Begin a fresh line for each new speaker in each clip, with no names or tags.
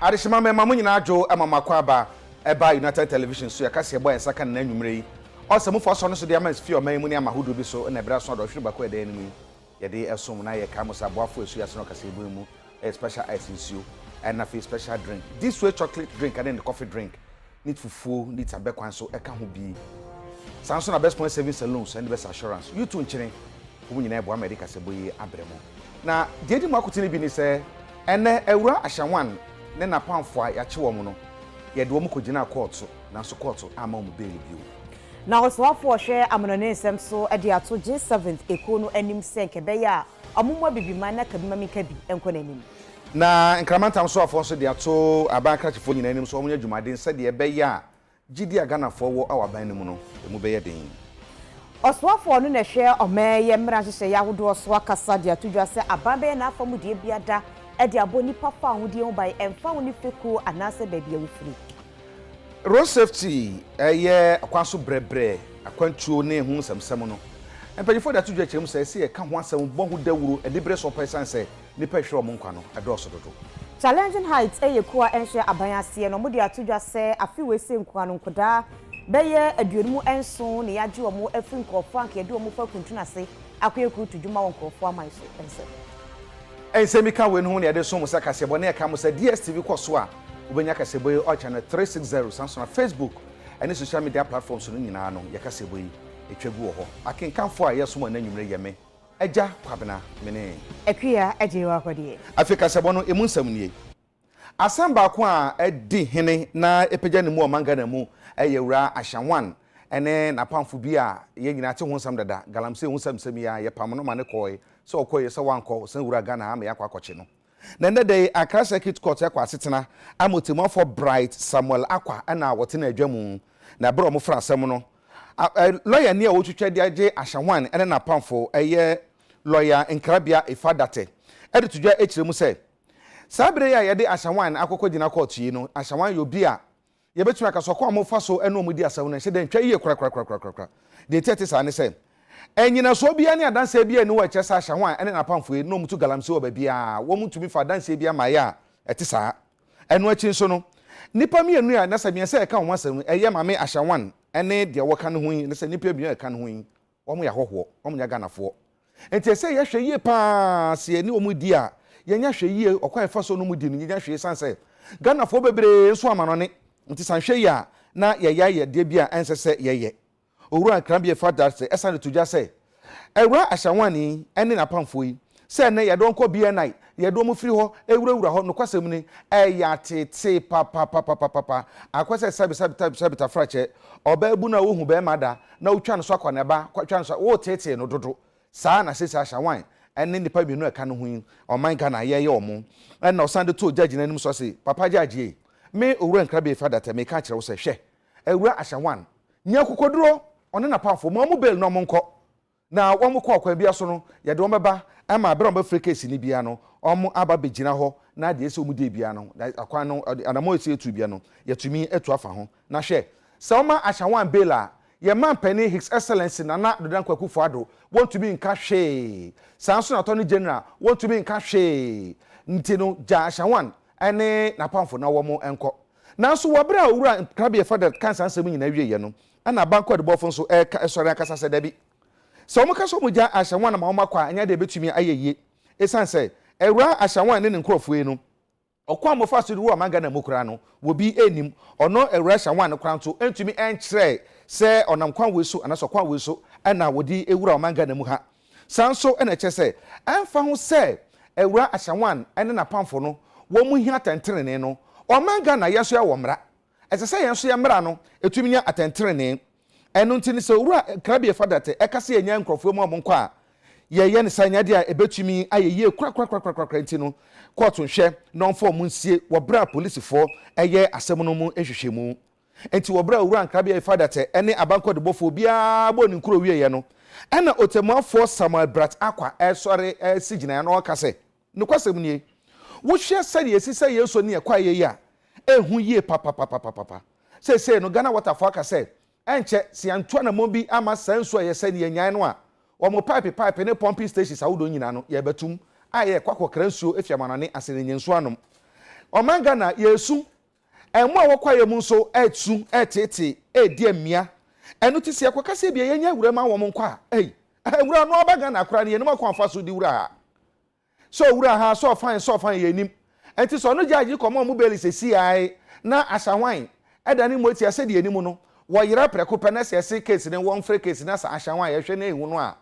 Adishima me mamu nyina adwo ama makwaba eba United Television so yakase boy saka na nwumre yi. Osemu fo so no so de ama fie o man mu ne ama hodo bi so na ebra so do hwere bako eda enu ye de esom na ye ka musa boafo esu ya so no kase ebu mu special ice nsuo and na special drink. This way chocolate drink and then the coffee drink. Need fufu, need tabekwan so eka ho bi. Sanso na best point saving saloons and best assurance. You too nchire. Wo nyina ebo America se boyi abremo. Na de di makotini bi ni se ene ewura ahyanwan ne na pamfo a ya che wo mu no. Ye de wo mu kogina court so na so court ama mu bail bi.
Na oswafo hwe amonone nsem so e de ato G7 ekono anim senke be ya amumwa bibima na kabima mika bi enko nanim.
Na nkramantam so afo so de ato abankrachefo nyina anim so omunya dwumaden se de be ya gidi aganafo wo awaban nim no emu be ye den.
Oswafo no na hwe omeye mra hye ya hodo oswa kasa de atodwa se ababe na afamu de biada e de aboni papa ahodi ho bai emfa woni feku anase ba bia wofiri.
Road safety ye akwanso brebre akwantuo ne hu samsam no. Empanyefo da atodwa kyerem se se ye ka ho asam bo ho dawuro e de bre so person se nipa hwe omo nkwa no adoso dodo.
Challenging heights yekuwa enhwe abanyase no mudi atodwa se afiwe se nkwa no nkoda beye aduonmu enso ne yaje omo afri nkofo anka yede omo fa kuntuna se akoyeku tudwuma won nkofo amanso ense
ensemika we no ho ne yede so mo sakase bo ne ka mo se DSTV koso a ubenya kasebo yi o channel 360 Samsung na Facebook and social media platforms no nyina no yakasebo yi etwagu ho akenkanfo a yeso mo na nwumre yeme eja kwabena mene
akua ejewa kwade
Africa sebo no emu nsam nie asamba ko a edi hene na epagya ne mu o manga na mu eyewura ahyanwan ene na pamfo bi a ye nyina te ho nsam dada galamse ho nsam ya ye pam no ma ne koy so okoye se wanko se wura Ghana ama yakwa kwache no na ndede Accra Circuit Court yakwa asetena amotemo for Bright Samuel Akwa ana wote na adwamu na bro mo fra asem no lawyer ne a wotwetwa de age ahyanwan ene na pamfo eye lawyer Nkrabia Ifadate ede tudwa ekiremu se sabre ya yede ahyanwan akokọ gina court yi no ahyanwan yobi a ye betuma ka sokọ amofa so ene omudi asawo na hye ntwa yiye kra de tete sa ne se enyina so bia ne adanse bia ne wa kyesa ahyanwan ene na pamfo no mutu galamse oba bia wo mutumi fa adanse bia ma ya ete sa eno achi so no nipa mienu ya na sabia se ka ho asam eye mame ahyanwan ene de wo ka ne ho yi ne se nipa bia ka ne ho yi wo mo ya hoho wo mo nya ganafo enti se ye hwe yiye pa se ni omudi a yenya hwe yiye okwan fa so no mudi no yenya hwe sanse ganafo bebre nso amanone nti sanhwe ya na ye de bia ensese ye owura Nkrabia Ifadate esane tudwa se ewura ahyanwani ene na pamfo yi se ne ye don ko bia nai ye do mo firi ho ewura ho no kwasem ni ya tete pa akwase sabita frache oba bu na wo hu be mada na utwa no so akwana ba kwatwa no so wo tete no dodo saa na sese ahyanwan ene nipa bi no eka no hu oman Ghana ye omo ene osande to judge nanim so se papa judge me owura Nkrabia Ifadate me ka kire wo se hwe ewura ahyanwan nya kokoduro one na pamfo mo bail no monko na wo mo kwa kwa bia so no ye de wo meba ama abere mo free case ni bia no omo aba begina ho na de ese omu de bia no akwan no anamo ese etu bia no yetumi etu afa ho na hwe se oma ahyanwan bail a ye man pani His Excellency Nana Dodan Kwaku Ado want to be in cache sanso na Attorney General want to be in cache nti no ja ahyanwan ene na pamfo na wo mo enko na so wo bere a owura Nkrabia Ifadate kansa nsem nyina wie ye no ana banko de bofo so sori akasa se dabi so omo kaso mo ja ahyanwan na ma omakwa anya de betumi ayeye esanse ewura ahyanwan ne nkrofo yi no okwa mo fa so ruwa manga na mokura no wo bi enim ono ewura ahyanwan ne kra nto entumi enkyere se onam kwan we so ana so kwan we so ana wodi ewura manga na mu ha sanso ena kyese emfa ho se ewura ahyanwan ene na pamfo no wo mu hia tentrene no omanga na yeso ya wo mra esese yenso ya mra no etumi nya atentrene enu ntini se owura Nkrabia Ifadate ekase enya nkrofo mu omo nkwa ye ne sanya dia ebetumi ayeye kra ntino court nhwe no mfo mu nsie wo bra police fo eye asem no mu ehwehwemu enti wo bra owura Nkrabia Ifadate ene abanko de bofo bia bo ni nkro wieye no ena otemuafo Samuel Brat Akwa esori sigina no kase no kwasem nie wo hwe sari esisa yeso ne ekwa ye a ehu yie papa se no Ghana waterfall ka se enche si antoa na mombi ama sanso ye se ne nyan no a o mo pipe ne pumping stations awudo nyina no ye betum aye kwakokra nsuo efiamanane asene nyenso anom omanga na yesu emu a wokwa yemu nso etu etete edi amia enu ti se akwaka se bia yenya wura ma wo nkwa wura no obaga na akora ne yenum akwanfa so di wura ha so wura ha so fine yenim enti so no judge komo mu beli se CI na ashawan edani moti ase de yenim no wo yira preko pe na se case ne won free case na sa ashawan ye hwe na ehu no a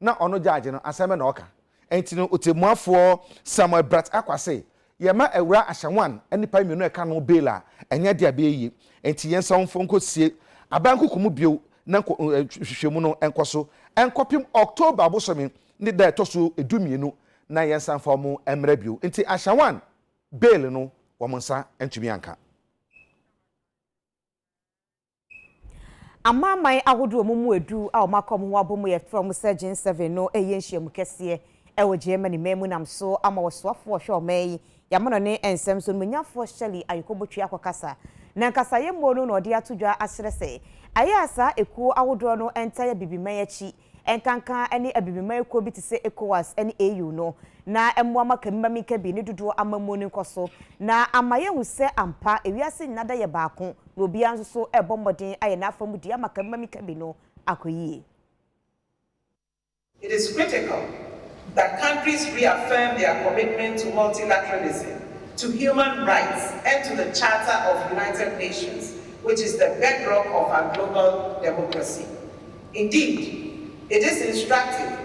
na ono judge no aseme na oka enti no otemuafo Samuel Brat akwase yema ewura ashawan enipa mienu eka no bela enya dia be yi enti yensa wonfo nkosie abankukumu bio na hwehwemu no enkoso enkopim October abosomi ne da etoso edumienu na yensa fo emra bio enti ashawan bail no womonsa entumi anka
amamai ahodo omumu edu a omakom ho abomu ye from Surgeon 7 no eyenhyiamu kese ewo Germany memu nam so ama wosoafo hwe omai yamono ne ensem so munyafo Shelley ayikobotwe akokasa na nkasa ye mono no ode atodwa aserese ayasa ekuo ahodo no entaye bibimayachi enkanka ene abibimay ko bi tise ECOWAS ene AU no na emmoama kamima ka bi ne dodo amamu ne nkoso na amaye hu se ampa ewiase nada ye baako na obi anso so ebommodin aye na afamu di amakamima ka bi no akoyie.
It is critical that countries reaffirm their commitment to multilateralism, to human rights, and to the Charter of United Nations, which is the bedrock of our global democracy. Indeed, it is instructive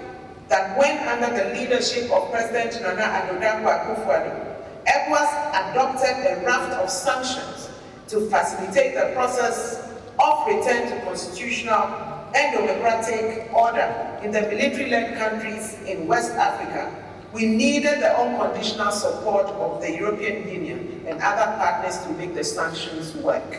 that when under the leadership of President Nana Addo Dankwa Akufo-Addo, ECOWAS adopted a raft of sanctions to facilitate the process of return to constitutional and democratic order in the military-led countries in West Africa, we needed the unconditional support of the European Union and other partners to make the sanctions work.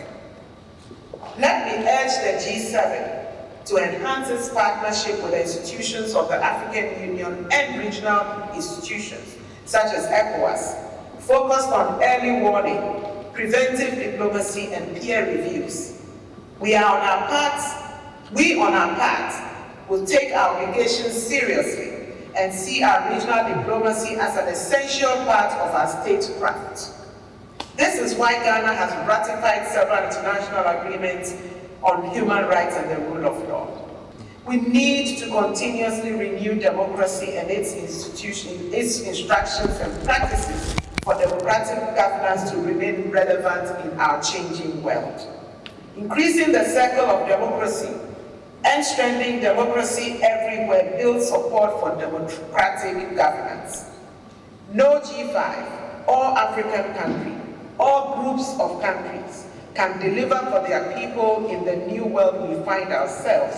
Let me urge the G7 to enhance its partnership with the institutions of the African Union and regional institutions, such as ECOWAS, focused on early warning, preventive diplomacy, and peer reviews. We on our part will take our obligations seriously and see our regional diplomacy as an essential part of our statecraft. This is why Ghana has ratified several international agreements on human rights and the rule of law. We need to continuously renew democracy and its institutions, its instructions and practices for democratic governance to remain relevant in our changing world. Increasing the circle of democracy and strengthening democracy everywhere builds support for democratic governance. No G5 or African country or groups of countries can deliver for their people in the new world we find ourselves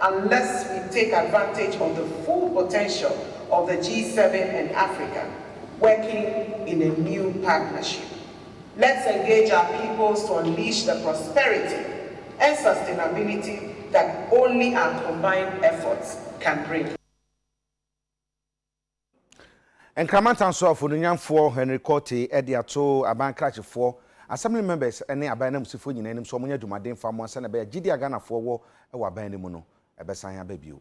unless we take advantage of the full potential of the G7 and Africa working in a new partnership. Let's engage our peoples to unleash the prosperity and sustainability that only our combined efforts can bring.
And Kramantan so for the young for Henry Cote, Ediato, Aban Cratchit Assembly members, any Abanam Sifuni, and so many to my dame farm once and a bear, Gidia Ghana for war, or Abanimono, a Bessaya baby.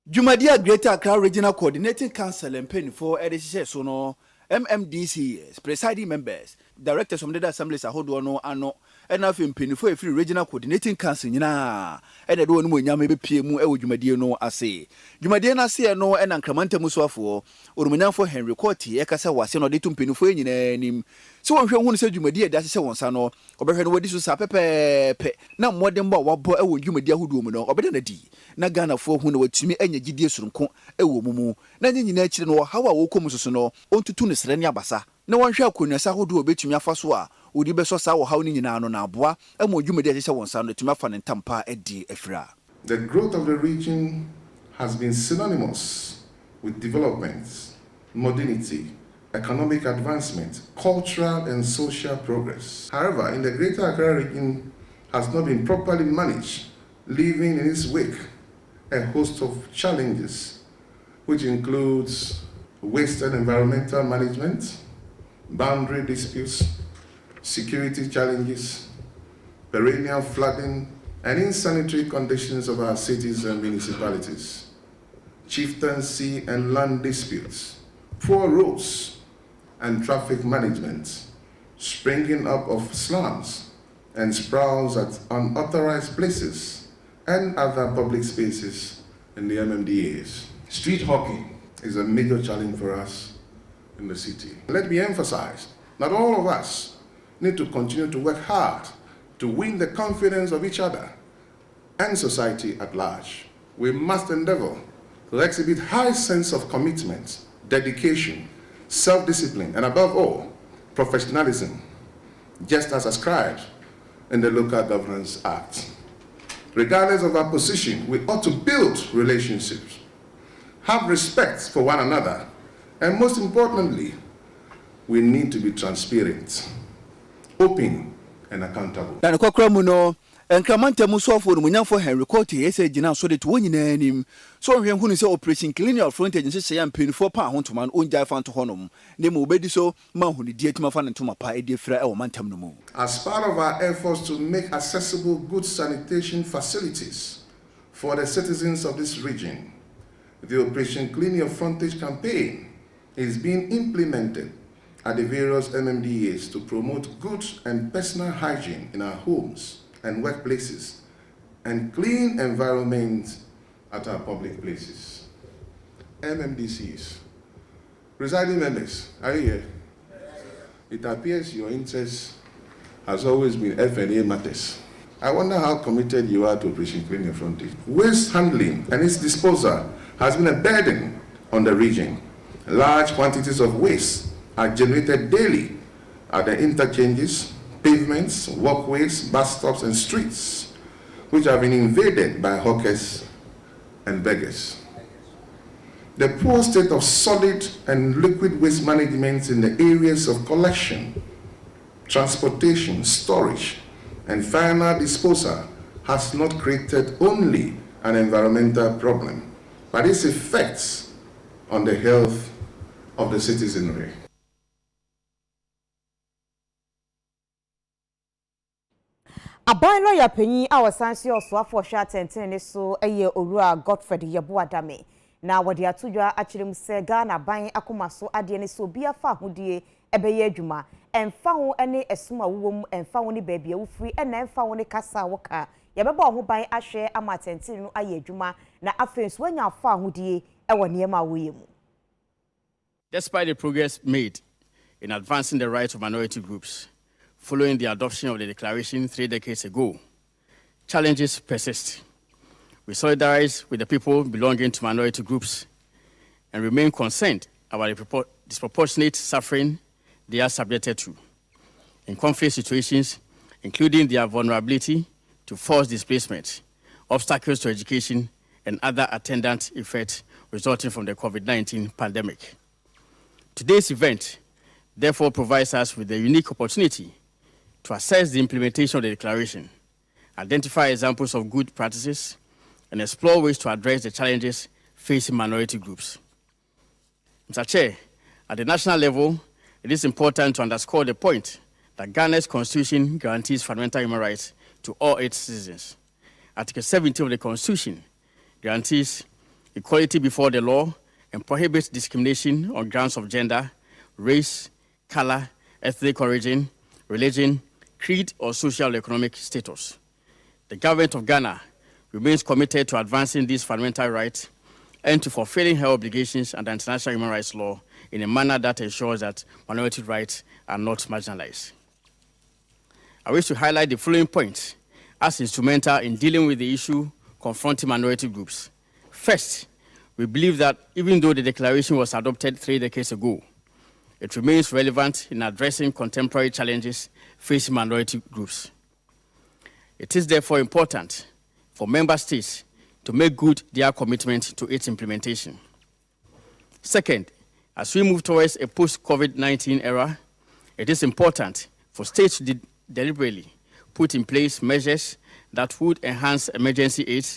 Jumadia Greater Accra Regional Coordinating Council and Penny for Edison Sono, MMDCs, presiding members, directors from the assemblies are Hodono, Ano, and nothing penny for a free regional coordinating council. And I don't know maybe PMU, Jumadio, I say. Jumadiana say no, and Ancramanta Muswafo, or Menafo Henry Cotti, Ekasa was no detum penny for any name. So I'm sure one said Jumadia, that's a one son, or better what this was a pepe, now more than what boy Jumadia who do, or better than a D. Nagana for who know to me any GDS from Ewomu, Nani nature know how I will come to know, on to Tunis Renia Bassa. No one shall kun as I would do a bit to me faswa, would you be so sour how in an abois, and more Jumadia one sound to my fun and tampa at D. Efra.
The growth of the region has been synonymous with development, modernity, economic advancement, cultural and social progress. However, in the Greater Accra region has not been properly managed, leaving in its wake a host of challenges, which includes waste and environmental management, boundary disputes, security challenges, perennial flooding, and insanitary conditions of our cities and municipalities, chieftaincy and land disputes, poor roads and traffic management, springing up of slums and sprouts at unauthorized places and other public spaces in the MMDAs. Street hawking is a major challenge for us in the city. Let me emphasize that all of us need to continue to work hard to win the confidence of each other and society at large. We must endeavor to exhibit high sense of commitment, dedication, self-discipline, and above all, professionalism, just as ascribed in the Local Governance Act. Regardless of our position, we ought to build relationships, have respect for one another, and most importantly, we need to be transparent, open, and accountable.
Enkramantamu sofo no munyamfo Henry Court ese gina so de to nyina anim so hwe hunu se operation colonial front agency se ya mpenifo pa hontoma no onja fa nto honom ne mo obedi so ma hunu die tuma fa ntoma pa e de fra e wo mantam no mu.
As part of our efforts to make accessible good sanitation facilities for the citizens of this region, the Operation Clean Your Frontage campaign is being implemented at the various MMDAs to promote good and personal hygiene in our homes and workplaces, and clean environments at our public places. MMDCs. Presiding members, are you here? It appears your interest has always been FNA matters. I wonder how committed you are to Operation Clean Your Frontage. Waste handling and its disposal has been a burden on the region. Large quantities of waste are generated daily at the interchanges, pavements, walkways, bus stops, and streets, which have been invaded by hawkers and beggars. The poor state of solid and liquid waste management in the areas of collection, transportation, storage, and final disposal has not created only an environmental problem, but its effects on the health of the citizenry.
Aban lawyer penyi a wasansi osoafo hwa tenten ne so eye Owura Godfred Yeboadame na wode atodwa akirem se Ghana ban akomaso ade ne so bia fa hodie ebeye adwuma emfa ho ene esuma wowom emfa ho ne baabia wofiri ena emfa ho ne kasa woka yebeba ho ban ahwe ama tenten no aye adwuma na afenso anya fa hodie ewo niema woyemu.
Despite the progress made in advancing the rights of minority groups following the adoption of the declaration 3 decades ago, challenges persist. We solidarize with the people belonging to minority groups and remain concerned about the disproportionate suffering they are subjected to in conflict situations, including their vulnerability to forced displacement, obstacles to education, and other attendant effects resulting from the COVID-19 pandemic. Today's event, therefore, provides us with a unique opportunity to assess the implementation of the declaration, identify examples of good practices, and explore ways to address the challenges facing minority groups. Mr. Chair, at the national level, it is important to underscore the point that Ghana's Constitution guarantees fundamental human rights to all its citizens. Article 70 of the Constitution guarantees equality before the law and prohibits discrimination on grounds of gender, race, color, ethnic origin, religion, creed, or social economic status. The government of Ghana remains committed to advancing these fundamental rights and to fulfilling her obligations under international human rights law in a manner that ensures that minority rights are not marginalized. I wish to highlight the following points as instrumental in dealing with the issue confronting minority groups. First, we believe that even though the declaration was adopted 3 decades ago, it remains relevant in addressing contemporary challenges facing minority groups. It is therefore important for member states to make good their commitment to its implementation. Second, as we move towards a post-COVID-19 era, it is important for states to deliberately put in place measures that would enhance emergency aid,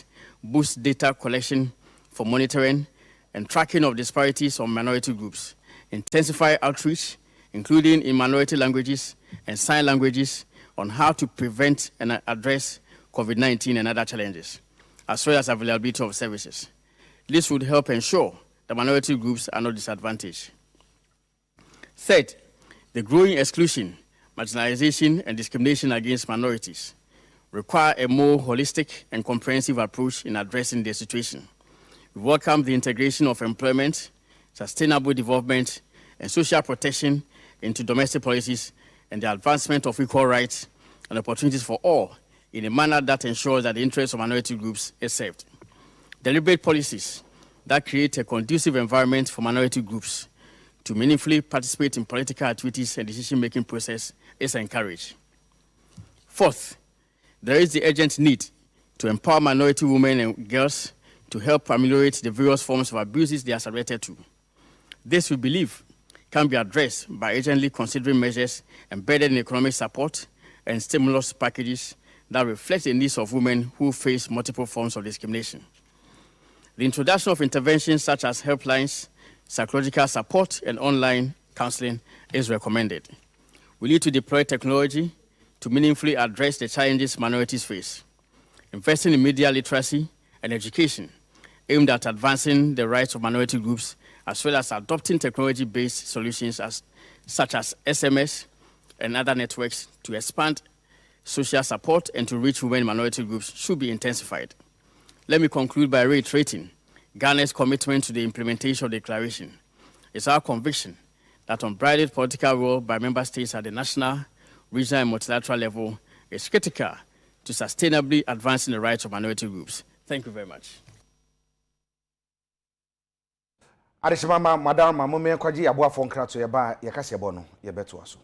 boost data collection for monitoring and tracking of disparities on minority groups, intensify outreach, including in minority languages and sign languages, on how to prevent and address COVID-19 and other challenges, as well as availability of services. This would help ensure that minority groups are not disadvantaged. Third, the growing exclusion marginalization, and discrimination against minorities require a more holistic and comprehensive approach in addressing the situation. We welcome the integration of employment, sustainable development, and social protection into domestic policies and the advancement of equal rights and opportunities for all in a manner that ensures that the interests of minority groups is served. Deliberate policies that create a conducive environment for minority groups to meaningfully participate in political activities and decision-making process is encouraged. Fourth, there is the urgent need to empower minority women and girls to help ameliorate the various forms of abuses they are subjected to. This, we believe, can be addressed by urgently considering measures embedded in economic support and stimulus packages that reflect the needs of women who face multiple forms of discrimination. The introduction of interventions such as helplines, psychological support, and online counseling is recommended. We need to deploy technology to meaningfully address the challenges minorities face. Investing in media literacy and education aimed at advancing the rights of minority groups, as well as adopting technology-based solutions such as SMS and other networks to expand social support and to reach women minority groups should be intensified. Let me conclude by reiterating Ghana's commitment to the implementation of the declaration. It's our conviction that unbridled political will by member states at the national, regional, and multilateral level is critical to sustainably advancing the rights of minority groups. Thank you very much.
Adeshimama Madam Mamome Kwaji Abua Fonkrato yeba yakase bono yebeto aso.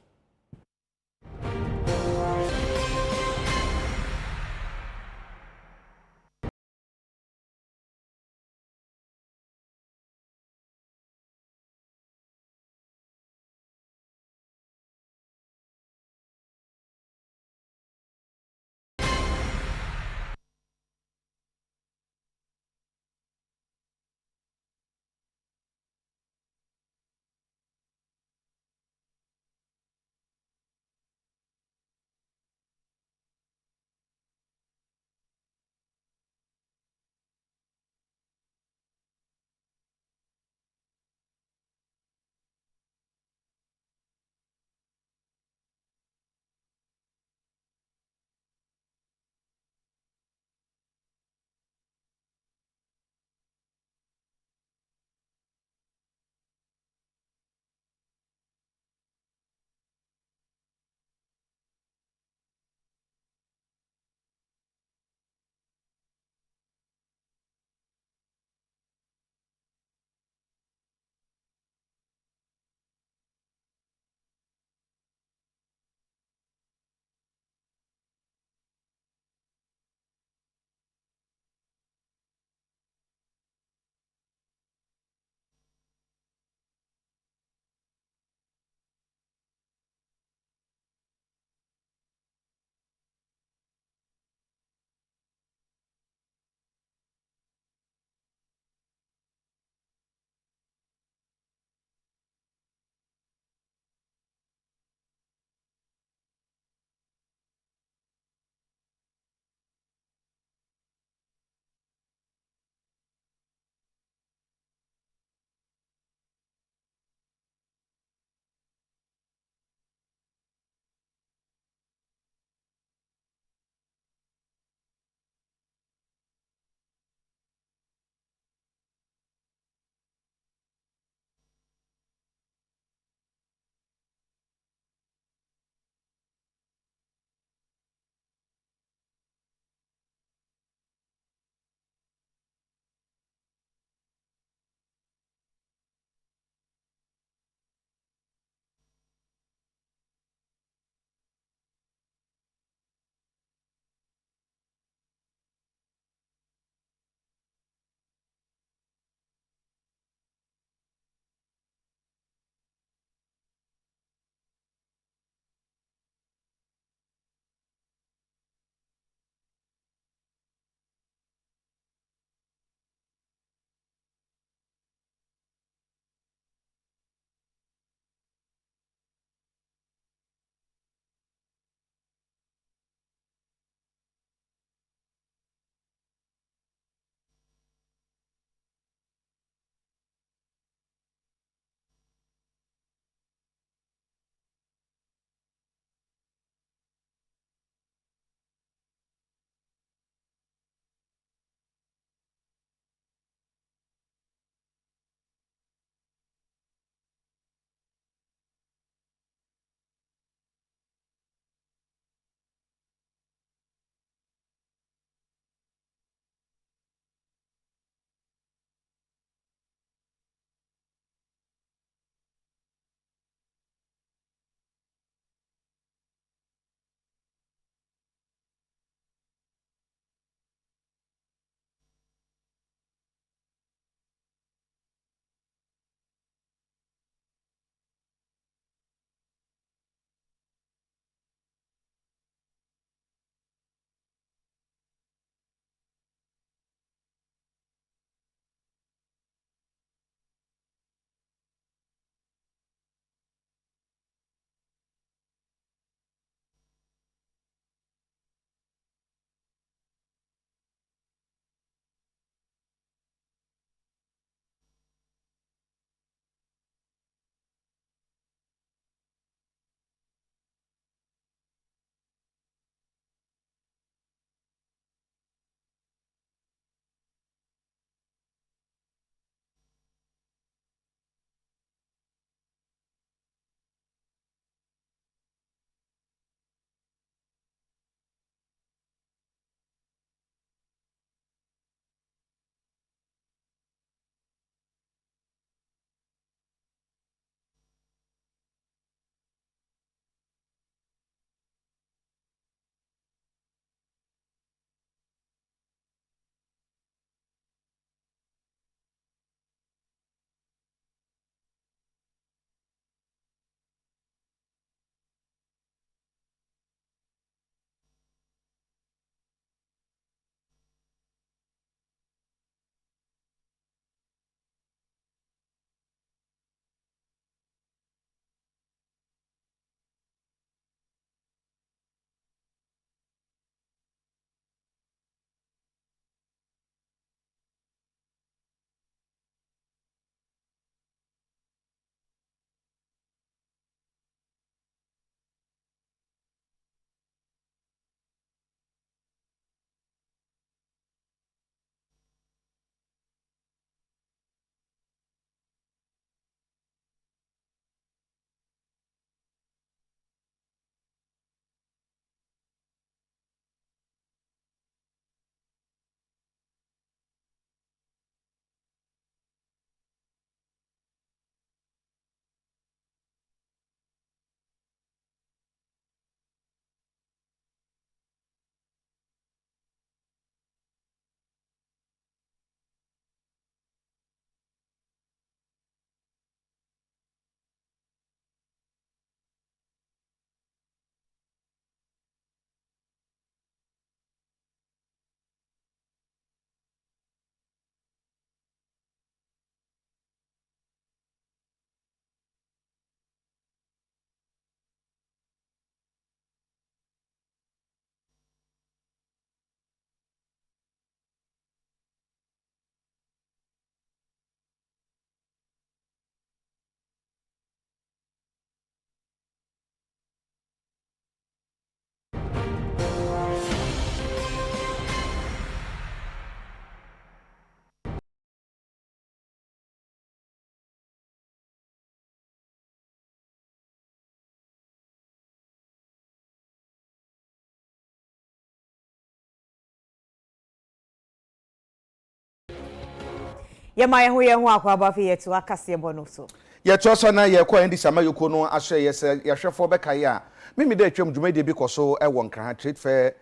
ye ma ye ho akwa ba fe yetu akase bono so
ye to so na ye kwa ndi sama yoko no ahwe ye se ye hwefo beka ye a mimi de atwam dwumade bi koso e won kran trade fair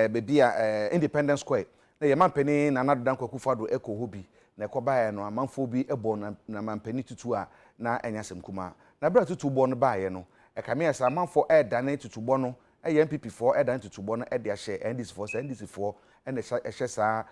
bebi a Independence Square na ye mampani na nadodan kwakufado eko hobi na ekobaye no amanfo bi ebo na mampani tutu a na enyasem kuma na bra tutu bo no baaye no e kame esa amanfo dane tutu bo no e MPP4 dane tutu bo no de ahye NDC4 ene ehye sa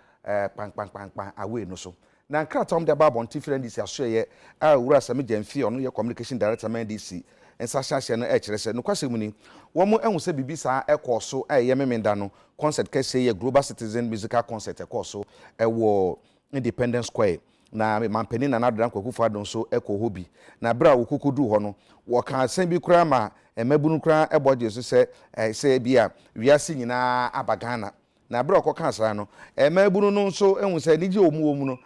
pan away no so na nkratom de babon tifre NDC asoye a wura same Jamfi ono ye communication director man NDC ensa hyahye no e kire se no kwase muni wo mo ehun se bibisa ekoso ye memenda no concert kese ye Global Citizen Musical Concert ekoso wo Independence Square na mampani na nadodan kwakufado so eko hobi na bra wo kukudu ho no wo kan san bi kura ma emabunu kura eboje so se bia wiase nyina abagana na bra ko kan sara no emabunu no so ehun se nije omu no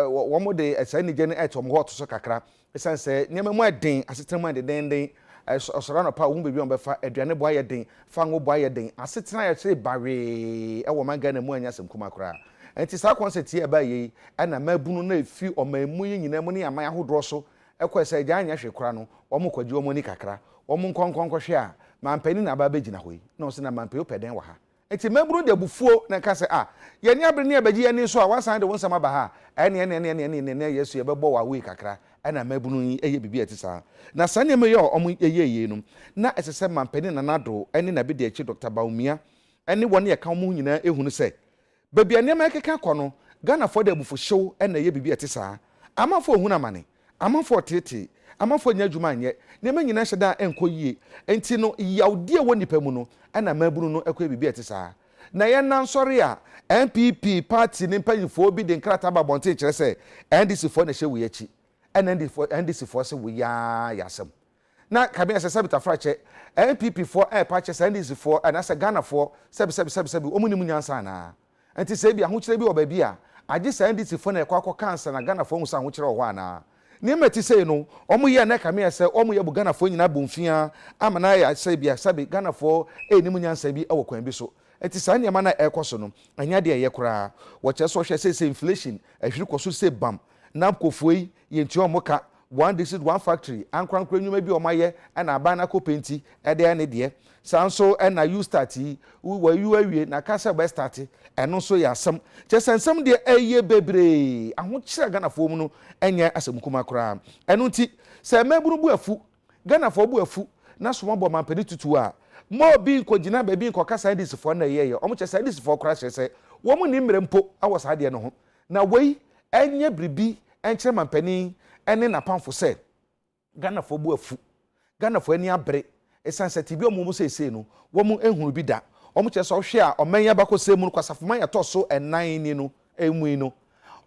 wo mo de esa nije ne etom hot so kakra esan se nyema mu eden asetram ade den osora no pa wo bebi on befa aduane bo aye den fa ngo bo aye den asetran ya se bare wo mangana mu anyasem kuma kura enti sa concert ye ba yi ana mabunu na efi o mamu nyina mu ne aman ahodro so ekwese gya anya hwe kura no omo kwaji omo ni kakra omo nkonkonkwohwe a mampani na ba begina hoyi na o se na mampani opeden wa ha enti mabunu de bufuo na ka se ye ni abre ne abaji ye ni so a wasan de wonsama ba ha ene yesu ye bebo wa we kakra ana mabunu yi eye bibi atisa na sane me ye omo eye no na esese mampani na nado ene na bi de echi Dr. Baumia ene woni ye kan mu nyina ehunu se baby anema ekeka kono Ghana for the bufu show na ye bibi etisa amafo ohuna mane amafo tete amafo nya adwuma anye nema nyina hyeda enko yie enti no yawde wo nipa mu no na mabunu no ekọ bibi etisa na ye nan sori a MPP party ni mpanyifo bi de nkrata ba bonte kire se NDC for na hye wo yachi NDC for se wo ya yasem na kabi asesa bitafrache MPP for party NDC for na se Ghana for sebi omunimu nyansa na enti se bia ho kire bi oba a age sa NDC fo na ekwa cancer na Ghana fo hu sa ho kire ho ana ne meti sei no omo ye na kame se omo ye bu Ghana fo nyina bomfia amana ya se bia sabi Ghana fo enimu nyansa bi ewo kwan bi so enti sa ne ma na ekoso no anya de ye kura wo che so hwe se inflation ahwiri koso se bam na kofuoi ye nti omo ka one district one factory ankwankwa nyuma bi omaye na abana ko penti ede ne de sanso na you start we you awie na kasa be start eno so ya asem che sensem de eye bebre aho kire Ghana fo mu no enye asem kuma kura eno nti se maburu bu afu Ghana fo bu afu na so mo mampani tutu a mo bi ko gina ba bi ko kasa dis fo na yeye omo che sa dis fo kura se wo mu ni mrempo awosa de no ho na wei enye bribi enche mampani ene na pamfo se Ghana fo bu afu Ghana fo ani abre esanse tibi omumu sese no wo mu ehunu bi da omu che so hwe a omanya ba ko se mu kwasafoma ya to so enan ni no emu no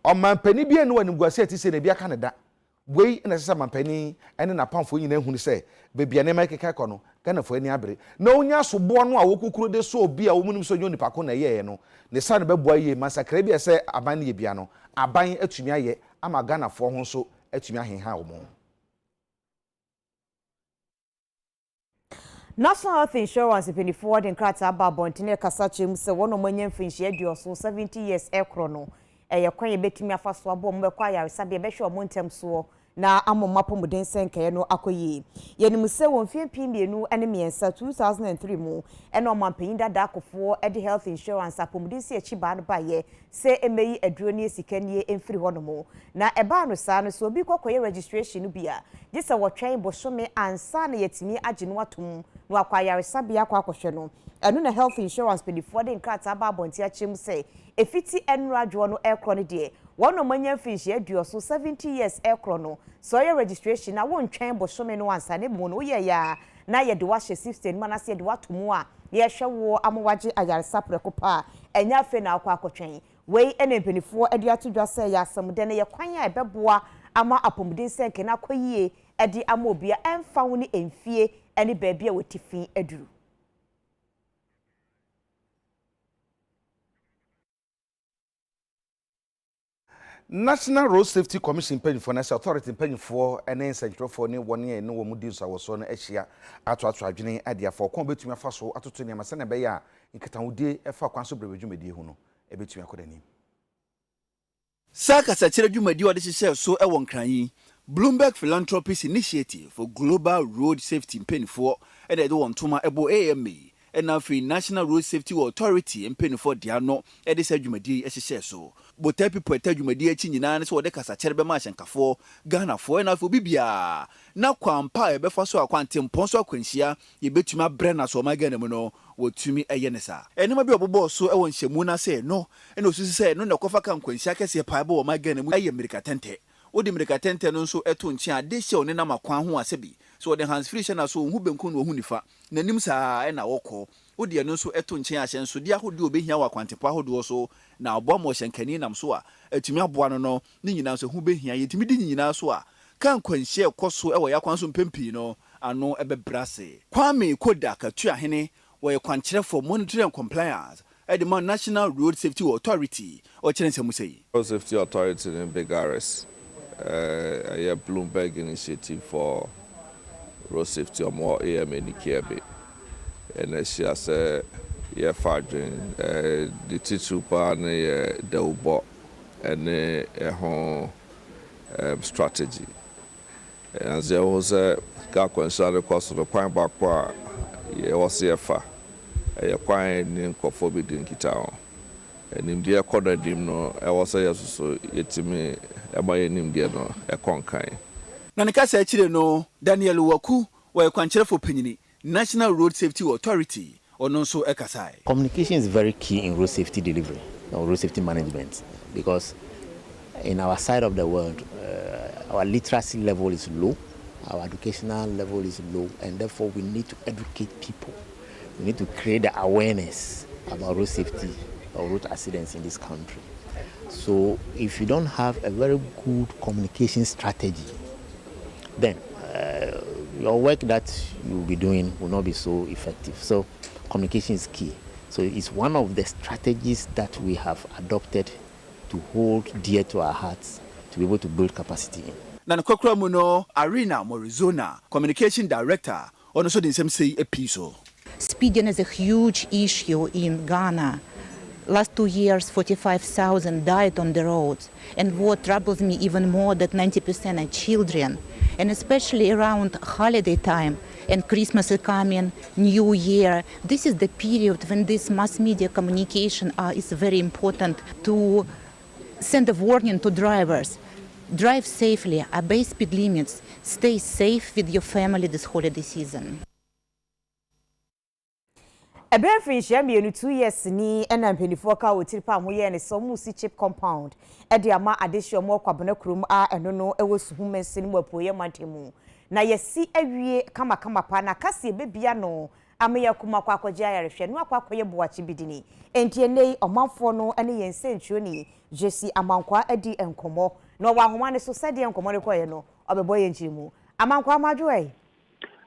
omampani bi enu animguase ati se na bi aka ne da wei na sesa mampani ene na pamfo nyina ehunu se bebia ne makeka ko no Ghana fo ani abre na onya so bo no a wokukuru de so obi a wo munum so nyoni pako na ye no ne sa ne beboa ye masakra bi ese aban ne ye bia no aban atumi aye ama Ghana fo ho so atumi ahenha wo mo.
National Health Insurance penny forward in Krata Babontine Kasachim se wono manya mfinhye aduoso 70 years ekro no ye kwan ye betumi afaso abo mbekwa ya sabe be hwe omontem so na amomapo muden senkaye no akoyi yenim se won fie pimienu ene miensa 2003 mu ene omampanyin dada akofo edi health insurance apomuden se achi ba no baye se emeyi aduro ne sikanie emfiri honomo na eba no sa no so obi kokoye registration no bia gise wotwen bosome ansa na yetimi age no atom no akwayare sabe akwa no enu na health insurance pedifo de nkrata ba bonti achim se efiti enradwo no ekro ne de wono manya mfinhye aduoso 70 years ekro no so your registration na won twen bosome no ansa ne mu no ye ya na ye de wa hye 16 ma na se de watomu a ye hwe wo amowaje ayaresa prekopa enya afe na akwa akotwen wei ene mpenifo ade atodwa se ya asem de ne ye kwan a ebeboa ama apomuden senke na koyie ade ama obia emfa wo ni emfie ene baabia wotifi aduru.
National Road Safety Commission penifo na authority penifo ene secretary ne woni no wo mudi so awoso no ehia ato adwene ade afọ kon betumi afaso atoto ne amase na be ya nketawudie efa kwanso brebedwumedi hu no ebetumi akodani.
Saka sachere dwumadi wade hyehyɛ so ɛwɔ nkran Bloomberg Philanthropies Initiative for Global Road Safety Mpenifo and the one tuma ebo AMA and now free National Road Safety Authority Mpenifo diano and the Sajumadi as so. But tell people tell Jumadi Chinan so the Casachere Marsh Kafo, Ghana for enough for Bibia. Now Quampa befaso a quantum ponso quincia, ye bet to my brenna so my ganemono, what to me a yenesa. And no be a bobo so I want Shemuna say no, and also say no cofa can quincia see a piebo or my ganem a America tente. Odi America tente no so eto nchi ade hye one na makwan ho asebi so the hands free na so hu benku no hu nifa nanim saa na wokọ odi no so eto nchi ahye so dia hodi obehia wa kwantepo ahodo so na obọ mo hyenkani nam so a atumi aboa no ni nyina so hu behia yetimi di nyina so a kan kwanhye ekoso e wo yakwan so mpempi no ano ebebrase Kwame Kodak atu ahene wo yakwankyere for monitoring and compliance at the National Road Safety Authority or chense musei
Road Safety Authority in Big Aris. A Bloomberg initiative for road safety or more AMA Nikiabe. And as she has a fadrin, the Titupa and the Ubo and a home strategy. And there was a concern across the point back where you was a fa a quiet name for forbidden guitar. And in the corner, no, I was a so it's me. No
na nika sa chire no Daniel Waku wa kwankyere for penyini National Road Safety Authority ono so ekasai.
Communication is very key in road safety delivery or road safety management because in our side of the world our literacy level is low, our educational level is low, and therefore we need to educate people. We need to create the awareness about road safety or road accidents in this country. So if you don't have a very good communication strategy, then your work that you'll be doing will not be so effective. So communication is key. So it's one of the strategies that we have adopted to hold dear to our hearts to be able to build capacity in.
Nanakokra Muno, Arena Morizona, Communication Director, also the same say a piece.
Speeding is a huge issue in Ghana. Last 2 years, 45,000 died on the roads. And what troubles me even more, that 90% are children. And especially around holiday time, and Christmas is coming, New Year. This is the period when this mass media communication is very important to send a warning to drivers. Drive safely, obey speed limits, stay safe with your family this holiday season.
Ebe finche mienu 2 years ni ena mpenifuo ka wotiripa ho ye ne so mu si chip compound e de ama adehio mo kwabona kurum a eno no ewo suhumensi ni mapoye mantemu na yesi awie kama pa na kase bebia no ameya kuma kwa akwaje ayarehwe no akwakoye boachi bidini entie nei omanfo no ene yense ntuo ni jesi amankwa adi enkomo no wa homa ne so sade enkomo ne koye no obeboye nchimu amankwa amadwoe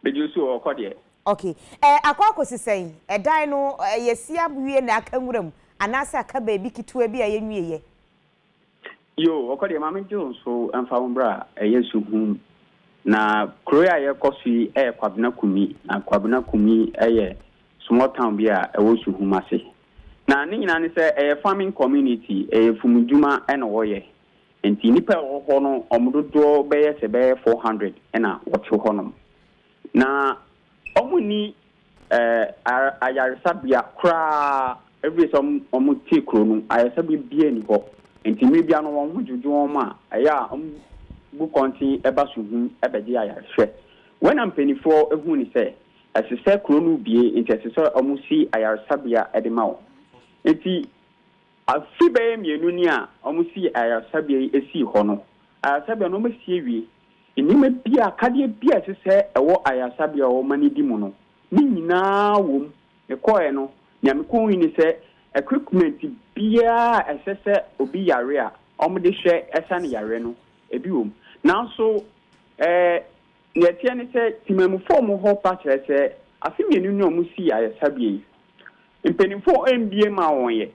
bejusu okode.
Okay. Akwako sisɛn ɛdan no yesi abuye na akanwuram anasa aka baabi kitwa bi a yenwieye.
Yo, okode ma menjo so amfa wombra yesu hu na kroya ye kosi kwabena kumi na kwabena kumi small town bi a ewo su hu mase. Na ne nyina ne sɛ farming community fumuduma na woye. Enti nipa ho no omododo bɛyɛ sɛ bɛyɛ 400 na wɔte ho no. Na omuni ayaresabia kra every some omuti kronu ayaresabia bia ni ho enti me bia no won hudwudwo ma aya bu konti eba suhu ebeje ayareswe when am penifo ehu ni se asese kronu bie enti asese omusi ayaresabia edemawo enti afibe mienu ni a omusi ayaresabia esi ho no ayaresabia no mesie wie enima bia kade bia sese ewo ayasabia wo mani di mu no ni nyina wom ekoe no nyame ko ni se equipment bia esese obi yare a omde hwe esane yare no ebi wom nanso netie ni se timamu form ho pa kire se afimienu ni omusi ayasabia yi mpenifo mbie ma wonye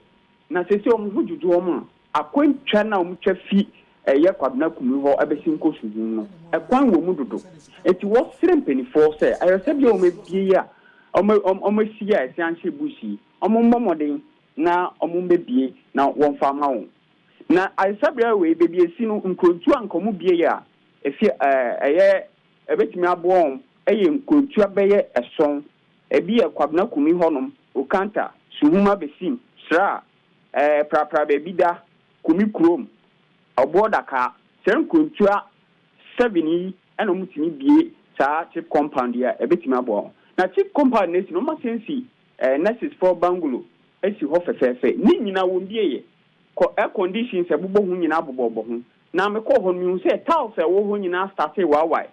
na sese omuhujuju omu akwantwa na omutwa fi ye kwabna kumi ho abesinko suhun no ekwan wo mu dodo enti wo sire mpenifo se ayosebia o mebie ya o masia esianche bushi o momoden na o mebie na won fa ma wo na aisabra we bebi esi no nkontu ankomu bie ya efi eye ebetimi aboom eye nkontu abeye eson ebi e kwabna kumi honom okanta suhuma besim sra prapra bebida kumi krom oboda ka sen nkontu 7 eno mutimi bie sa chip compound ya ebetimi aboom na chip compound nesi no ma sensi nurses for Bangulo esi ho fefefe ni nyina wo bie air conditions ebubo hu nyina bobo hu na me ko ho mi se tiles e wo hu nyina start wa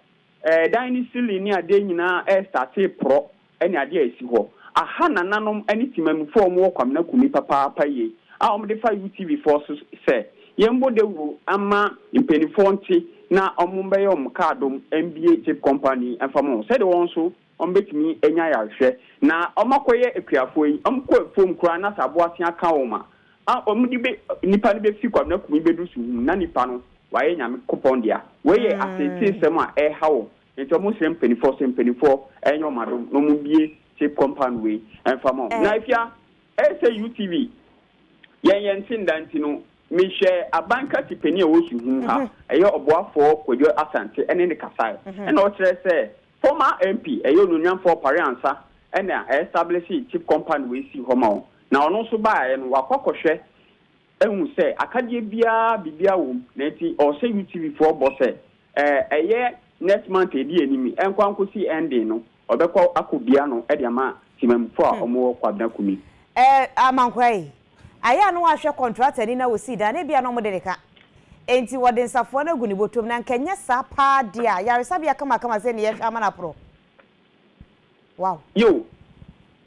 dining ceiling ni ade nyina start pro eni ade esi ho aha nananom ani timamfo mo kwamna kumi papa ye a om de fa UTV forces se yembo de wo ama impenifo nti na omumbe yom cardom MBA chip company enfamo se de won so ombetimi enya ya hwe na omakoye ekuafo yi omko fom kura na sabo asia ka woma omudi be nipa ne be fi kwamna kumi bedu su na nipa no waye nyame coupon dia weye asete sem a hawo enti omo sem penifo enyo mado no mu bie chip compound we enfamo na ifia say UTV yen tindanti no me share abanka tipeni e wo su hu ha eyo oboafo kwadwo asante ene ne kasai ene o kire se former MP eyo nunyanfo pare ansa ene establish chip compound we si homa na ono so ba no wakokohwe ehun se akadie bibia wo na enti o se UTV for boss eye next month edi enimi enkwanko si ending no obekọ akobia no e de ama timamfo a omo kwabna kumi
amankwai aya no ahwe contractor ni na wo si da na bia no mo de ka enti wode nsafo na guni botom na nkenya sa pa dia yaresa bia kama se ne ye hwa mana pro wow
yo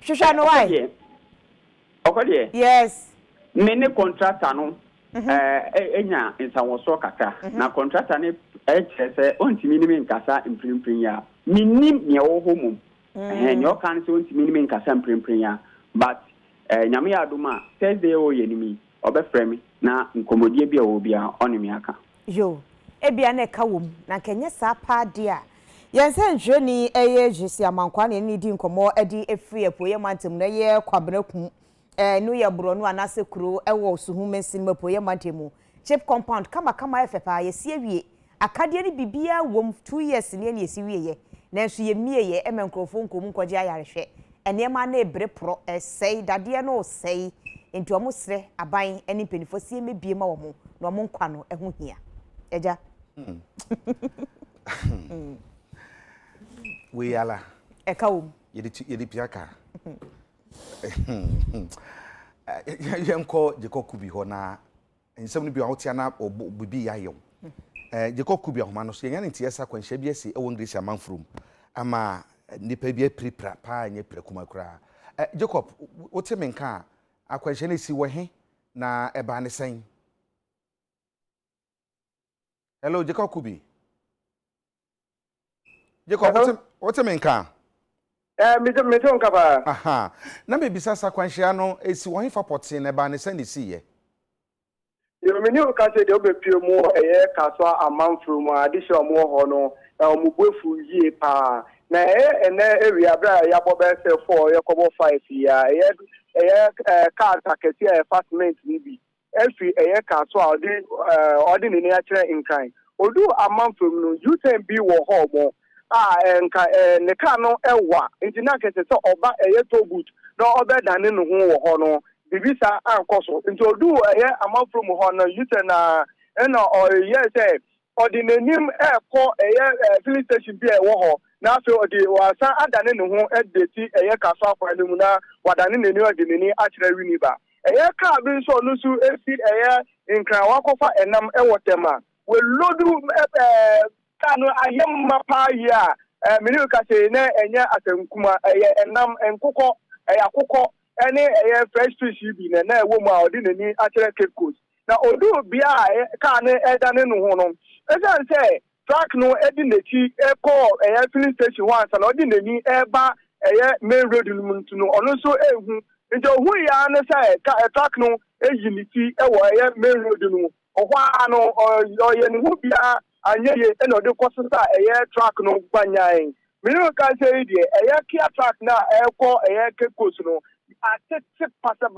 shusha no why
okode
yes
mene contractor no enya nsawoso kaka na contractor ne chese ontimi ni nkasa imprimprin ya minim ne wo homo ne o kan se ontimi ni nkasa imprimprin ya but nyame ya adoma Thursday o yenimi obefremi na nkomodie bia wo bia onimi aka
yo ebia na ka wom na kenye sa pa dia yense nhwani eye jisi amankwa na ni di nkomo edi efri epoye mantem na ye kwabena ku no ye bro no anase kuro ewo suhumensin mapoye mantemu chip compound kama efepa ye sie wie akade ni bibia wom 2 years ne ye si wie ye na nso ye mie ye emenkrofo nkomu nkwaje ayarehwe enema na ebre pro sei dade no sei enti omo sre aban eni penifo sie mebie ma wo na omo nkwa no eho hia eja
we yala
ekawum
yedi piaka yenko jeko kubi ho na nsem no bi ahotia na obibi ya yew jeko kubi ho ma no so yenya ntia sa kwanhia bi esi ewo English amanfrom ama nipa bi prepra pa anye prekuma kura Jacob wote menka akwanhia na esi wo he na eba ne sen. Hello Jacob kubi Jacob wote menka
me ton kaba
aha na me bisa sa kwanhia no esi wo he fa potin na eba ne sen de si ye
yo me ni o ka se de obepie mu kaso amanfro mu adisho mu ho no mu bofu yie pa na ene area bra ya bobe se 4 yakobo 5 ya car taketi apartment ni bi efi kaso odi ni ya kire inkan odu amanfro no UTMB wo ho mo enka ne ka no ewa intina kete so oba to good no obe dane no ho wo ho no bibisa ankoso nti odu amanfro mo ho no na say ordinanim ko filling station bi wo ho na so odi wasa adane ne ho edeti kaso akwa ne mu na wadane ne ni ordinani akire winiba ka bi so no su efi nkran wakofa enam ewotema we lodu kanu ayem mapa ya mini ka se na enya asankuma enam enkoko akoko ene fresh fish bi na ewo mu a ordinani akire Cape Coast na odu bia ka ne edane no ho no esan say track no edi nechi filling station once and odi neni eba main road no ono so ehu nje ohu ya ne say track no eyiniti ewo main road no ohwa no oye ni hu bia anyeye eno de kosa track no gbanyan mini ka say die kia track na Cape Coast no atete pasa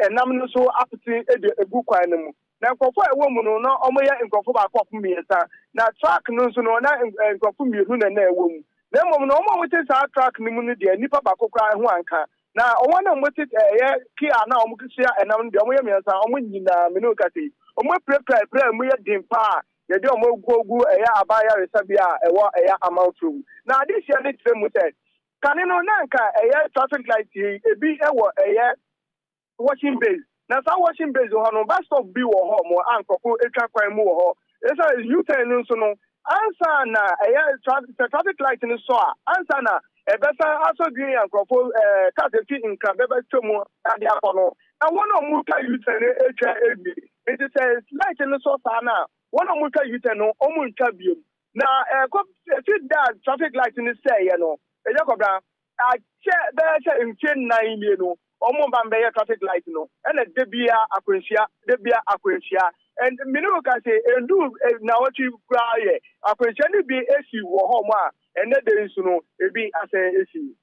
enam no so apete egu kwan no mu na nkofo ewo mu no na omoye nkofo ba akofo miesa na track no so no na nkofo mienu na ewo mu na mom no omo wote sa track no mu no de nipa ba kokra ho anka na omo na mote ye kia na omo kisia enam de omo ye miesa omo nyina menu kati omo pre mu ye dimpa ye de omo gugu abaya resabia ewo amountrum na this year ne tire mu say kane no na nka traffic light ebi ewo washing base na sa washing base ho no bus stop bi wo ho mo ankoko etwa kwan mu wo ho esa U-turn nso no ansa na traffic light ni so a ansa na ebesa aso green ankofo cars fi nka beba twemu ade akono na wono mu ka U-turn etwa ebi it is light ni so sa na wono mu ka U-turn no omu ntwa biem na that traffic light ni say ye no ejekobra a che be che nche 9 mienu omo bambe traffic light no ena debia akwensia and minimum can say endu na wati kraye akwensia ni bi esi wo homo a ene de nsu no ebi ase esi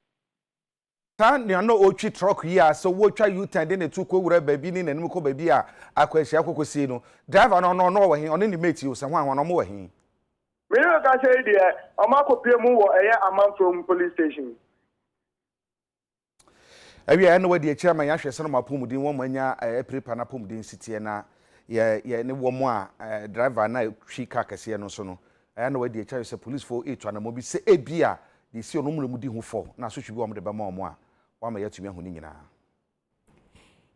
tan ne no otwi truck yi a so wotwa U-turn de ne tu ko wura baabi ni nanim ko baabi a akwensia kokosi no driver no wo he oni ni mate o se ho no mo wo he
minimum can say de amakopie mu wo amount from police station
Awi na wadi akira ma yahwe se no mapomudin wo manya prepa na pomudin sitie na ye ne wo mo a driver na twi car kase no so no na wadi akira se police for 8 na mo bi se ebia de si ono mu di hu fo na so twi bi wo mo de ba ma mo a wa ma yatumi ahuni nyina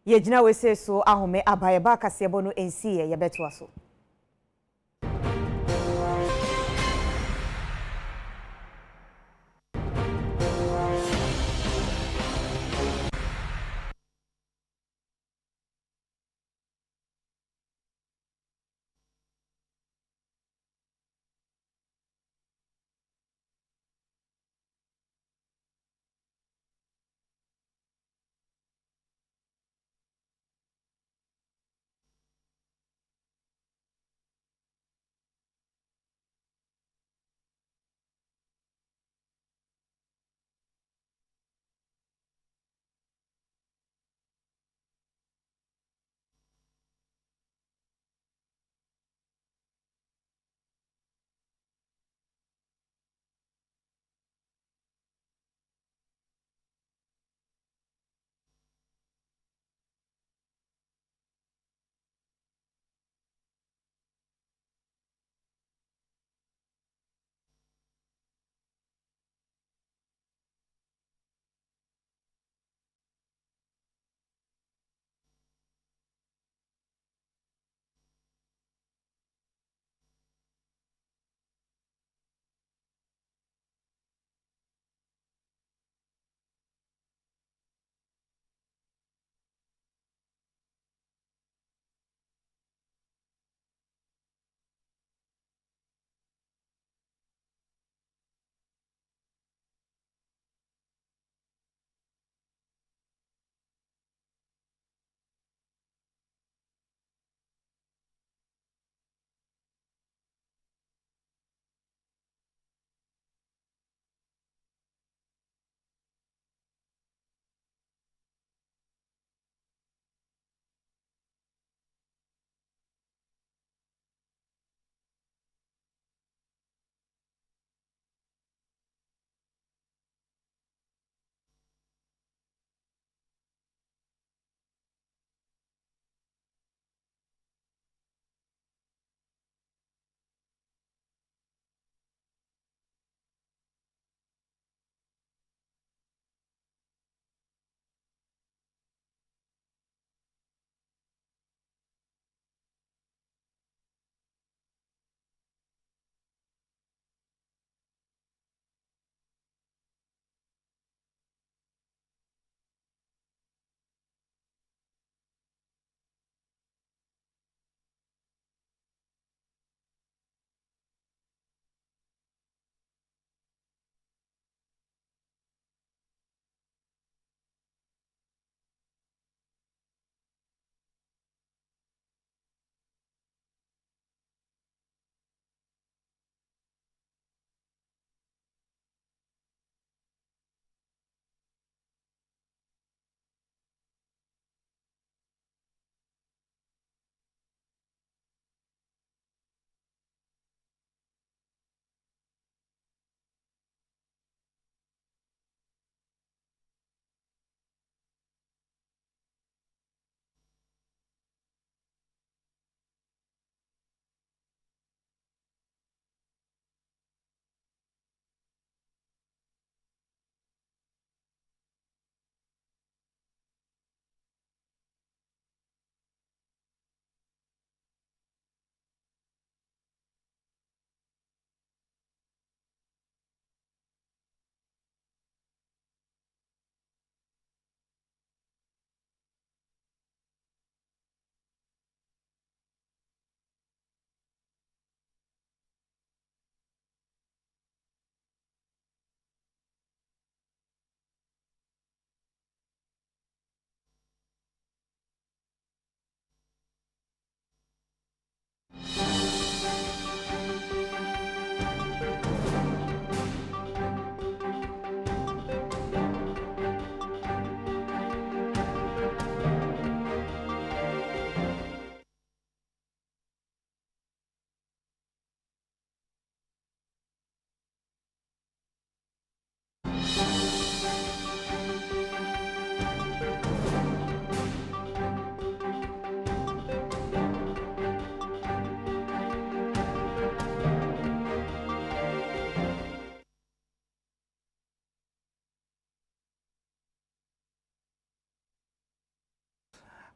ye gina we se so ahome abaye ba kase bo no ensi ye beto aso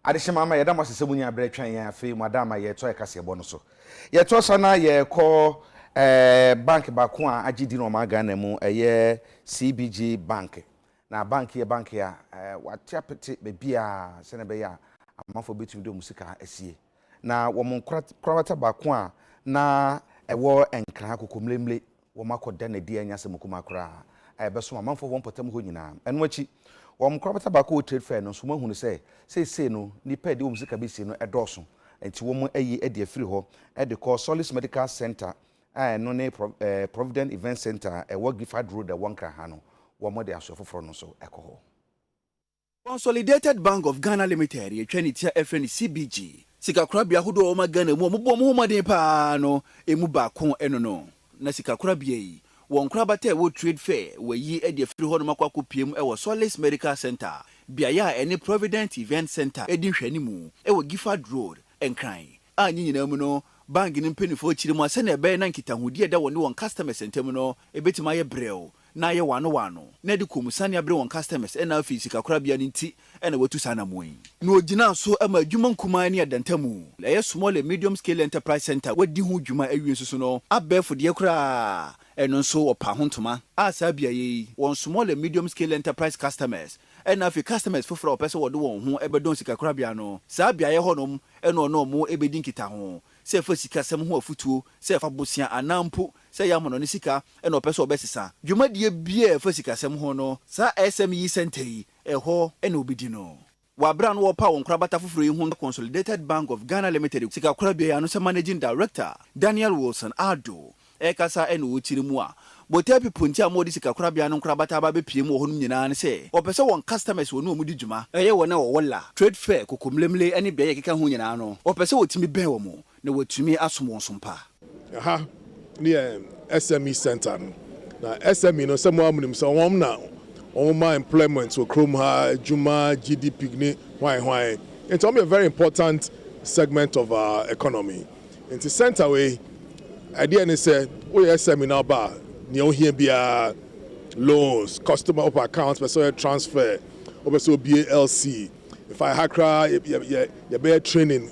adehema ma yɛda masese munya brɛ twan yɛn afi madama yɛto ɛkase ɛbɔ no so yɛto sana yɛkɔ bank baako a agidi no ma Ghana mu ɛyɛ CBG bank na bank ya watia pete bebia sene be ya amafo betumi do musika asie na wo mon krawata baako a na ɛwɔ enkran kokomlemle wo makoda na di anya semukuma kra ɛbeso amafo won potam ho nyina ɛno achi wo mon krawata baako trade fair no so mahunu sei no nipa de wo musika besi no ɛdɔso enti wo mo ayi ade afiri ho ɛde call Solis Medical Center no ne Provident Event Center ɛwɔ Gifford Road ɛwɔnkra ha no wo mo de aso foforo no so ɛkɔ.
Consolidated Bank of Ghana Limited yɛtwa ne tia FN CBG sikakorabea hodo o ma Ghana mu mo mo homaden pa no emu baako eno no na sikakorabea yi won krabata e wo trade fair wayi e de afiri ho no makwa kopiem e wo Solis Medical Center biaya ene Provident Event Center edi hwanimu e wo Gifford Road enkran anyi nyina mu no bank ni mpenifo chiri mu ase na ebe na nkitahudi da woni won customers entem no ebetima ye brew na ye wano na de komusane abre won customers e na afi sikakorabea ni nti e na watu sana moyi na ogina so ama adwuma nkuma ni adantamu la ye small and medium scale enterprise center wadi hu dwuma awie so no abefo de kura eno nso opa hontoma asa bia ye won small and medium scale enterprise customers e na afi customers foforo opese wode won ho ebedon sikakorabea no sa bia ye honom e no mo ebedi nkita ho se fa sika sem ho afutuo se fa bosia anampo se ya mono ne sika e no pese obesisa dwumadie bia fa sika sem ho no sa SME center yi ho e na obedi no wabra no wopa won krabata foforo yi ho Consolidated Bank of Ghana Limited sika korabea no se managing director Daniel Wilson Ado kasa e no wochiri mu a bote pipunti amodi sika korabea no krabata ba bepiem wo honum nyina ne se opese won customers wonu omudi dwuma eye wona wo wola trade fair kokomlemle ene bia ye keka ho nyina no opese wotimi ben wo mu na watumi asom sompa
aha ne SME center na SME no some amunim so won na ma employment so krom ha juma GDP ni hwan it's a very important segment of our economy into center way idea ni say we SME now ba ni o here bia loans customer up accounts person transfer also BLC if I hakra you be training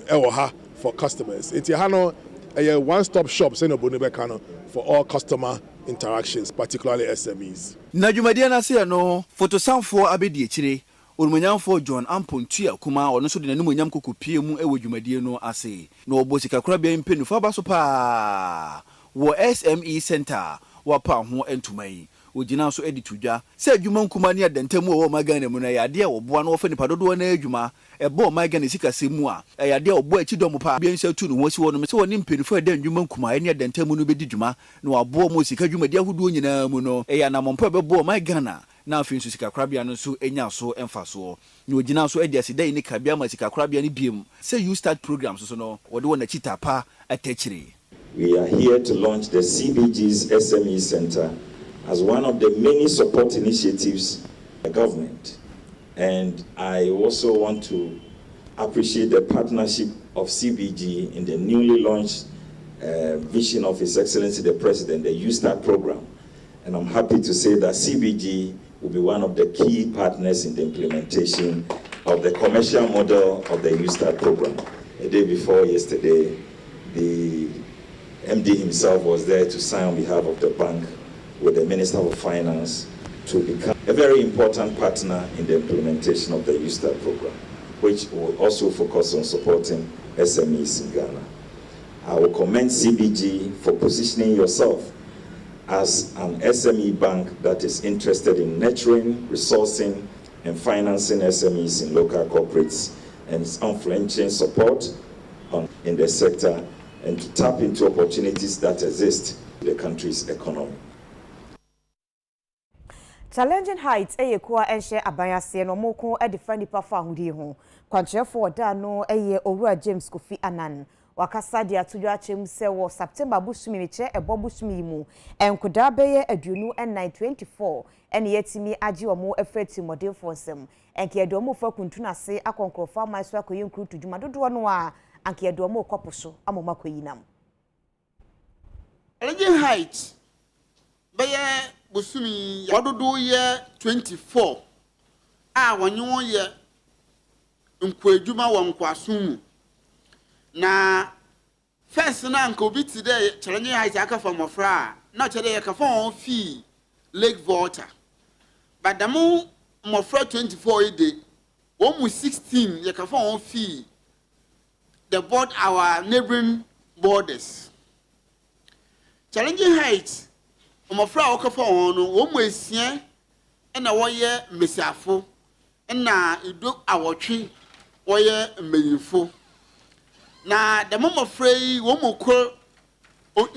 for customers. It's a one-stop shop for all customer interactions, particularly SMEs.
Na dwumadia na se no fotosanfo abedi akire onumanyamfo John Ampontua kuma ono so de nanumanyam kokopie mu ewo dwumadie no ase na obo sikakorabea mpenufo abaso pa wo SME center wapa ho entumai ogina so editudwa se adwuma nkuma ne adantamu wo magana mu na yade a oboa no ofa nipa dodo na adwuma ebo magana sikasemu a yade a obo akidom pa bia nsa tu no wosi wo no se woni mpenifo eda adwuma nkuma ne adantamu no bedi dwuma na wabo mo sika dwuma dia hodo nyina mu no na mompa bebo magana na afin so sikakorabea no so enya so emfa so na ogina so edi asidai ni kabia ma sikakorabea ni biem se you start programs so no wode wona chita pa atachire.
We are here to launch the CBG's SME Center as one of the many support initiatives of the government. And I also want to appreciate the partnership of CBG in the newly launched vision of His Excellency the President, the YouStart program. And I'm happy to say that CBG will be one of the key partners in the implementation of the commercial model of the YouStart program. A day before yesterday, the MD himself was there to sign on behalf of the bank with the Minister of Finance to become a very important partner in the implementation of the YouStart program, which will also focus on supporting SMEs in Ghana. I will commend CBG for positioning yourself as an SME bank that is interested in nurturing, resourcing, and financing SMEs in local corporates and unflinching support in the sector and to tap into opportunities that exist in the country's economy.
Challenging heights kuwa enshe abayase no moko defend pafa ahudi ho kwanchefo da no Owura James Kofi Annan wakasa dia tudwa achem se wo September busumi meche ebo busumi mu enkoda beye aduonu 924 ene yetimi agi omo efreti model for nsem enke edomo fa kuntuna se akonkrofo amaso akoye nkru tuduma dodo no a anke edomo koposo amoma koyinam
Challenging heights beye busumi wadodo ye 24 a wanyo ye nkwadwuma wɔ nkwaso mu na first na nka obi ti dɛ challenge height aka fa mɔfra na kyerɛ yɛ ka fa wɔn fee Lake Volta but damo mɔfra 24 ide wɔn mu 16 yɛ ka fa wɔn fee the board our neighboring borders challenge height mɔfra ɔka fa wɔn no wɔn mu esia ɛna wɔyɛ mmesiafo ɛna edo awɔtwe wɔyɛ mmeyifo na the mama frey wo mokro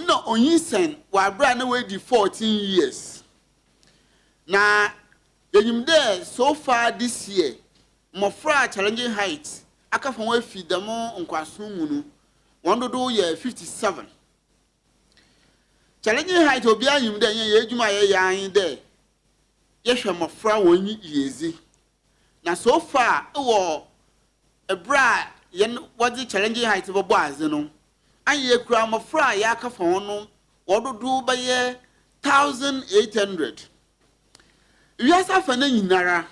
na onyisen wa bra na we di 14 years na yenyim there so far this year mofra challenging height aka fa wa fi dem nkwaso mu no wondodo ye 57 challenging height obi anyim there ye adwuma ye yan there ye hwe mofra wonyi yezi na so far wo ebra yen wadi challenging height bo boaze no aye kura mofra ya ka fa hono wododo ba ye 1800 wiasa fa na nyinara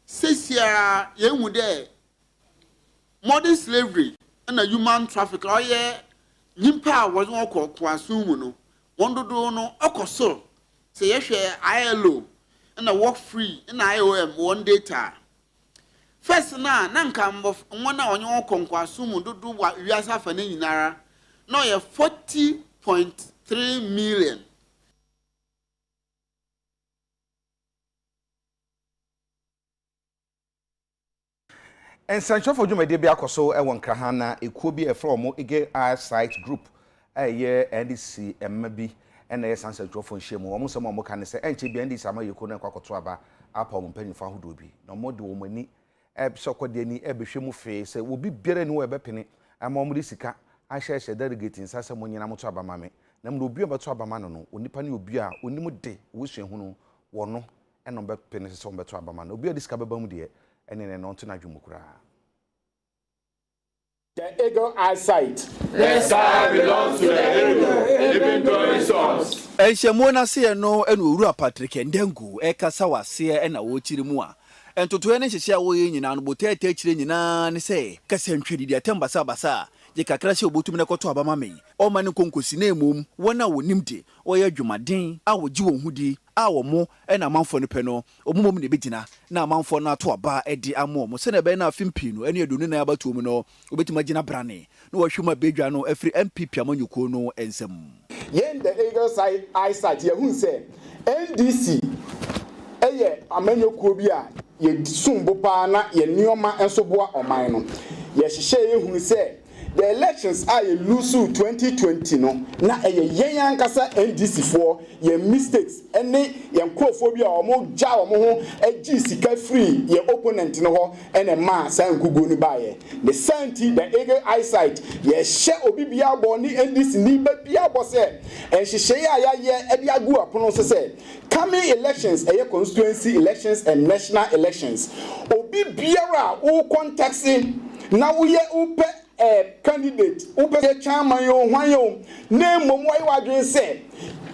sesia ye hu de modern slavery na human traffic oye nyimpa wo zo kokwaso mu no wododo no okoso se ye hwe ILO na work free na IOM one data first na nka ngona onye konkwaso mu dudu wa wiasa fa na nyinara no ye 40.3 million
Ensanchofo dwumade bi akoso e won kraha na ekuo bi e from Ege Eyesight Group ye NDC emma bi ena ye sanchofo nhyiemu wo nsem mo kan se enche bi NDC ama yeko na kwakoto aba apa mo mpanyimfo ahodo bi na mo de wo mani sokode ni ebehwe mu fe se wo bi biere ni wo ebepene ama mo de sika ahye delegate nsase mo nyina moto aba mame na mo obi obeto aba ma no onipa ne obi a onim de wo suahunu wo no eno bepene se mo beto aba ma no obi odi sika beba mu de ene no nto na dwumukura.
The Eagle Eyesight.
Yes, I belong to the Eagle, even going songs.
Enshemo na se no enu owura Patrick Ndengu ekasa wase e na wo chiri mu a entoto ene hyehye a wo ye nyina no botete chire nyina ne se kase ntwedi de atembasa basa je kakra se obotum ne koto abama me o ma ne konkosi na emom wona wonimde o ye adwumaden a wo gi won hudi a wo mo e na manfo no pe no omumom ne begina na manfo no ato aba e di amo mo se na be na afimpi no ene adunu na abato mu no obetima gina brane no wahwuma bedwa no afri MPP amanyuko no ensem
yen the Eagle Eyesight ye hu se NDC eye amanyuko bi a ye sumbo pa na ye nioma enso boa oman no ye hyehye ye hu se the elections are lose 2020 no na yen ankasa NDC for ye mistakes ene ye nkrophobia omo ja omo ho agi sika free ye opponent no ho ene ma san kugu ni baye the santi the Eagle Eyesight ye hye obi bia bo ni NDC ni ba bia bo se enhyehye ya ye edi agu apono so se coming elections constituency elections and national elections obi biara o context na wo ye upe candidate upe chairman yo hwan yo name mo why wadwen say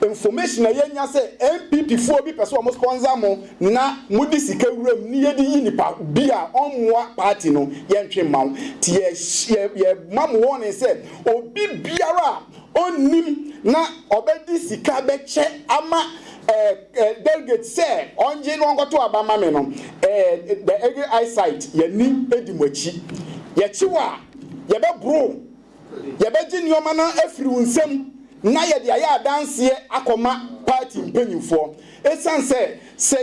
information na yenya say MPP fo bi person mo sponsor mo na mudi sika wuram ni yedi yinipa bia onmoa party no yentwe maw ti ye mam warning say obi biara onim na obedi sika be che ama delegate say onje no ngoto abama me no the Eagle Eyesight ye ni edimochi ye chiwa ye be bro ye be gi nioma na afiri unsem na ye de aya danse akoma party mpanyimfo esan se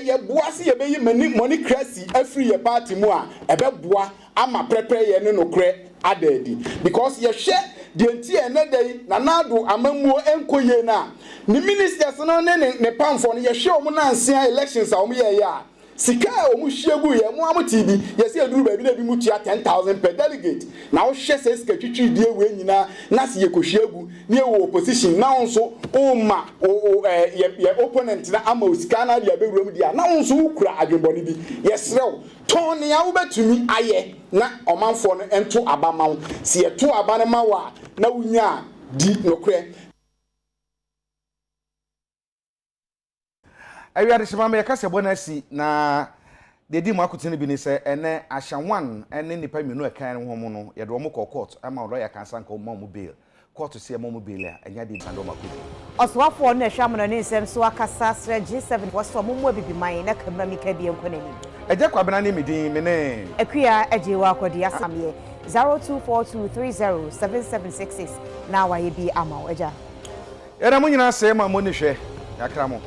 ye boa se ye be yi money crazy afiri ye party mu a ebe boa ama prepare ye ne nokre adadi because ye hwe de nti ene dey na nado amamuo enkoye na ni ministers no ne pamfo no ye hwe omo na ansia elections a omo ye ya sika omu hyiegu ye mu amutibi ye se eduru ba bi na bi mutua 10,000 per delegate na wo hye se sika twitwi die we nyina na se ye kohyiegu ne wo opposition na wonso o ma ye opponent na ama osika na dia bewuram dia na wonso ukura adwemboni bi ye serew ton ne ya wo betumi aye na omanfo no ento abamaw se ye to abane mawa na wunya di nokre
Ayi ade shema me yakase bonasi na de di mu akotene bi ni se ene Ashanwan ene nipa minu ekan ho mu no ye de omo court ama lawyer kan san ko mo bail court se mo bail a enya de bando makodi
oswafo na hwa mono ne nsem so akasa sra G7 waso mo mu abibiman na kamra mi ka bi enkonani
eje kwabena ne medin me ne
akua ejewa akodi asamye 0242307766 na wa ye bi ama eja
era mo nyina se ma mo ni hwe yakra mo